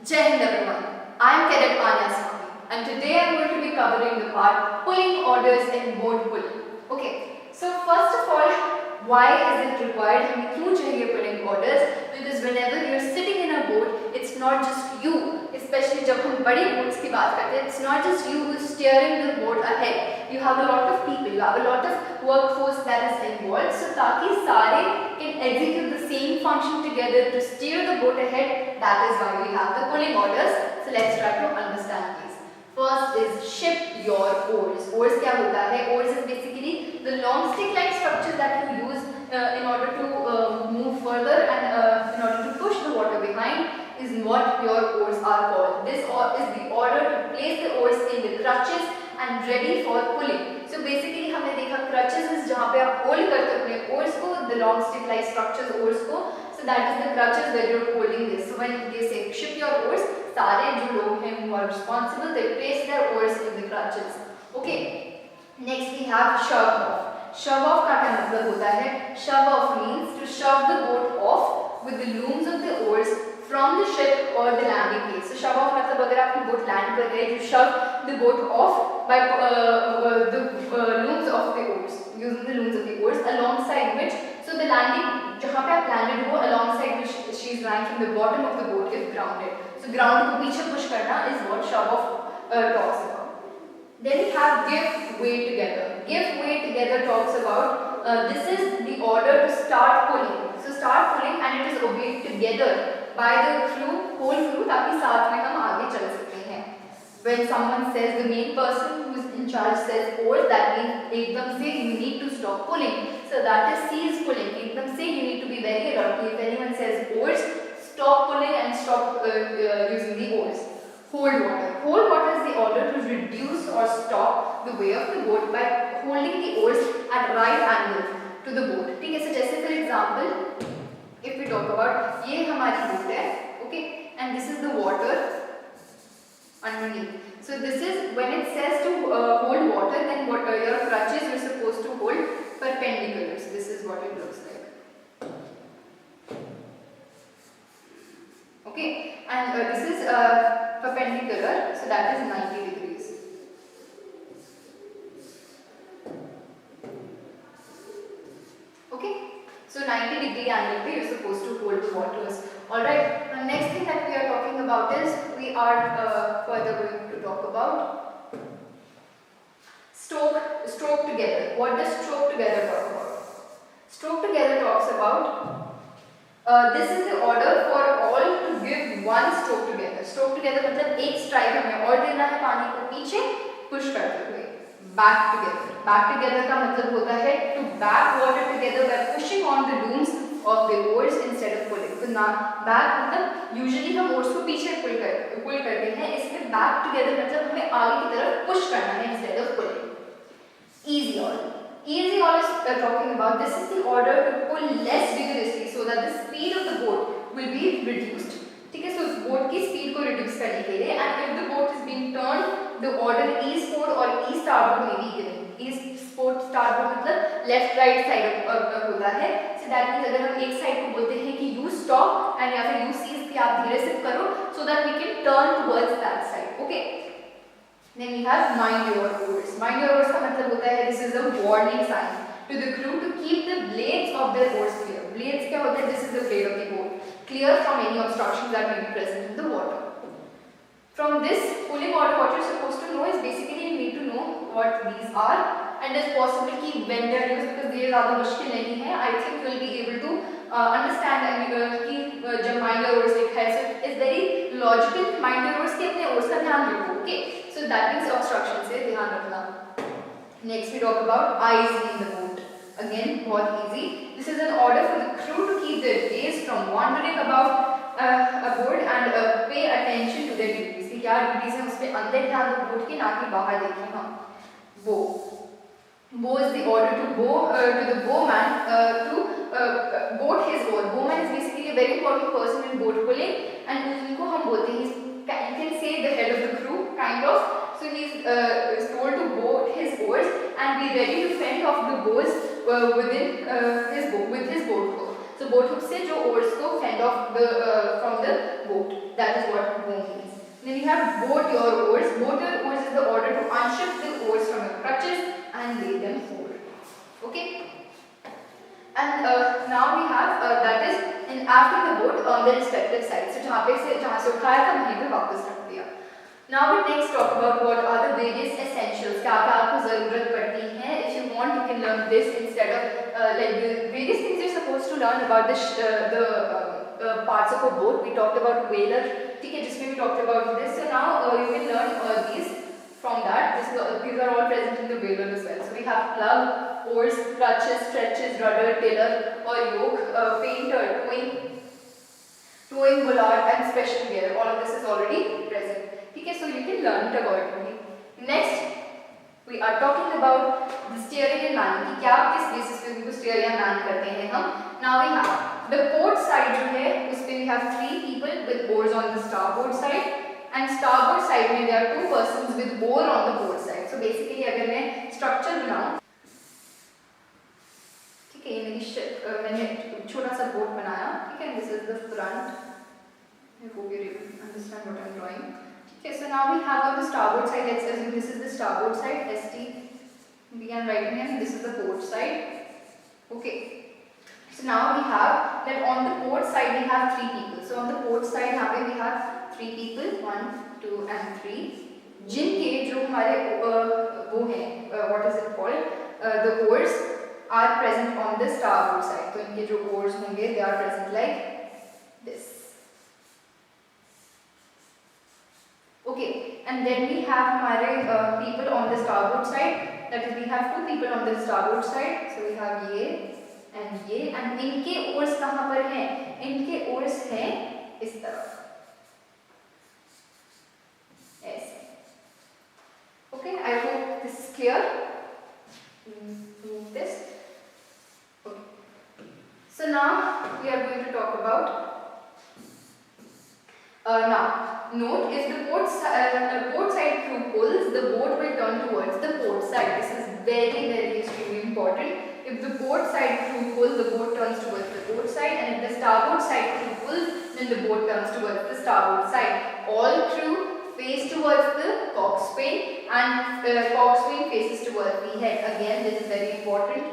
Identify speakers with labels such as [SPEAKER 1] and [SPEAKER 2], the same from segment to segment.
[SPEAKER 1] Jai Hind everyone, I am Cadet Anya Swami and today I am going to be covering the part pulling orders in boat pulling. Okay, so first of all, why is it required? हमें क्यों चाहिए pulling orders? Because whenever you are sitting in a boat, it's not just you, especially जब हम बड़ी boats की बात करते हैं, it's not just you who is steering the boat ahead. You have a lot of people, you have a lot of workforce that is involved. So ताकि सारे can execute the same function together to steer the boat ahead, that is why we have the pulling orders. So let's try to understand these. First is ship your oars. Oars क्या होता है? Oars is basically the long stick-like structure that you use in order to move further and in order to push the water behind is what your oars are called. This is the order to place the oars in the crutches and ready for pulling. So basically हमने देखा crutches is जहाँ पे आप hold करते हो अपने oars को, the long stick-like structures oars को. So that is the crutches where you are holding this. So when they say ship your oars, सारे जो लोग हैं who are responsible, they place their oars in the crutches. Okay. Next we have shove off. Shove off का क्या मतलब होता है? Shove off means to shove the boat off with the looms of the oars from the ship or the landing place. So shove off मतलब अगर आपकी boat land कर गई, you shove the boat off by the looms of the oars, using the looms of the oars alongside which, so the landing जहाँ पे आप landed हो, alongside which she is lying from the bottom of the boat is grounded. So ground को पीछे push करना is what shove off talks about. Then we have give way together. Give way together talks about this is the order to start pulling. So start pulling and it is obeyed together by the crew, whole crew, ताकि साथ में हम आगे चल सकते हैं. When someone says, the main person who is in charge says oars, that means एकदम से you need to stop pulling. So that is cease pulling. एकदम से you need to be very alert. If anyone says oars, stop pulling and stop using the oars. Hold water. Hold water is the order to reduce or stop the way of the boat by holding the oars at right angle to the boat. ठीक है, so जैसे for example, if we talk about ये हमारी boat है, okay, and this is the water underneath. So this is when it says to hold water, then what your crutches you're supposed to hold perpendicular. So this is what it looks like. Okay, and this is perpendicular, so that is 90 degrees. Okay, so 90 degree angle पे you're supposed to hold the waters. Alright, the next thing that we are talking about is we are further going to talk about stroke together. What does stroke together talk about? Stroke together talks about this is the order for all to give one stroke together. Stroke together मतलब एक strike हमें और देना है पानी को पीछे push करते हुए. Back together. Back together का मतलब होता है to back water together by pushing on the looms of the oars instead of pulling. तो ना back मतलब usually हम oars को पीछे pull करते हैं. इसमें back together मतलब हमें आगे की तरफ push करना है instead of pulling. Easy order. Easy order is talking about this is the order to pull less vigorously so that the speed of the boat will be reduced. ठीक है, so boat की speed को reduce करने के लिए and if the boat is being turned, the order east port or east starboard may be given. East port starboard मतलब left right side होता है. So that means अगर हम एक side को बोलते हैं कि you stop and या फिर you cease कि आप धीरे से करो so that we can turn towards that side. Okay. Then we have mind your oars. Mind your oars का मतलब होता है this is a warning sign to the crew to keep the blades of their oars clear. Blades क्या होता है? This is the blade of the boat, clear from any obstructions that may be present in the water. From this pulling order, what you're supposed to know is basically you need to know what these are and it's possible कि when they are used because ये ज़्यादा मुश्किल नहीं है. I think you will be able to understand and कि जब mind your oars लिखा है, so it's very logical. Mind your oars के अपने oars का ध्यान रखो. Okay, so that means obstruction से ध्यान रखना. Next we talk about eyes in the boat. Again, बहुत easy. This is an order for the crew to keep their gaze from wandering about aboard and pay attention to their duties. कि क्या duties है उस पे अंदर ध्यान दो boat के, ना कि बाहर देखें हम. Bow. Bow is the order to bow to the bowman to boat his oar. Bowman is basically a very important person in boat pulling and उनको हम बोलते हैं you can say the head of the crew kind of. So he is told to bow his oars and be ready to fend off the bows with his boat hook. So boat hook से जो oars को fend off from the boat. That is what have board your oars. Board your oars is the order to unshift the oars from your crutches and lay them forward. Okay. And now we have that is in after the boat on the respective sides. So जहाँ से उठाया था वहीं पे वापस रख दिया. Now we next talk about what are the various essentials. क्या क्या आपको ज़रूरत पड़ती है. If you want, you can learn this instead of like the various things you're supposed to learn about the parts of a boat. We talked about whaler. ठीक है, जिसमें we talked about this. So now you can learn these from that. These are all present in the whaler as well. So we have plug, oars, crutches, stretches, rudder, tiller or yoke, painter, towing bollard and special gear. All of this is already present. Okay, so you can learn it accordingly. Next, we are talking about the steering and manning. कि क्या किस basis पे उनको steer या man करते हैं हम. Now we have the port side जो है उस पे we have 3 people with oars on the starboard side and starboard side में there are 2 persons with oar on the port side. So basically अगर मैं structure बनाऊँ, ठीक है, ये मेरी ship मैंने छोटा सा boat बनाया, ठीक है, this is the front. I hope you understand what I'm drawing. Okay, so now we have on the starboard side, let's assume this is the starboard side, ST, we can write in here, this is the port side. Okay, so now we have that on the port side we have 3 people. So on the port side यहाँ पे we have 3 people, 1, 2 and 3, जिनके जो हमारे वो हैं, what is it called, the oars are present on the starboard side. तो इनके जो oars होंगे they are present like this. Okay, and then we have हमारे people on the starboard side. That is, we have 2 people on the starboard side. So we have ये and इनके oars कहाँ पर हैं? इनके oars हैं इस तरफ. ऐसे. Okay, I hope this is clear. Move this. Okay. So now we are going to talk about. Now, note if the port side crew pulls, the boat will turn towards the port side. This is very extremely important. If the port side crew pulls, the boat turns towards the port side, and if the starboard side crew pulls, then the boat turns towards the starboard side. All crew face towards the coxswain, and coxswain faces towards the head. Again, this is very important.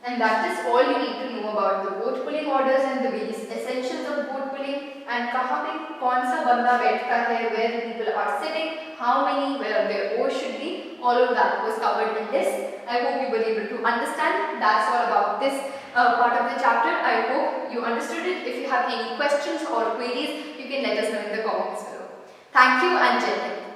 [SPEAKER 1] And that is all you need to know about the boat pulling orders and the various essentials of boat pulling and कहाँ पे कौन सा बंदा बैठता है, where the people are sitting, how many, where their oars should be. All of that was covered in this. I hope you were able to understand. That's all about this part of the chapter. I hope you understood it. If you have any questions or queries, you can let us know in the comments below. Thank you and Jai Hind.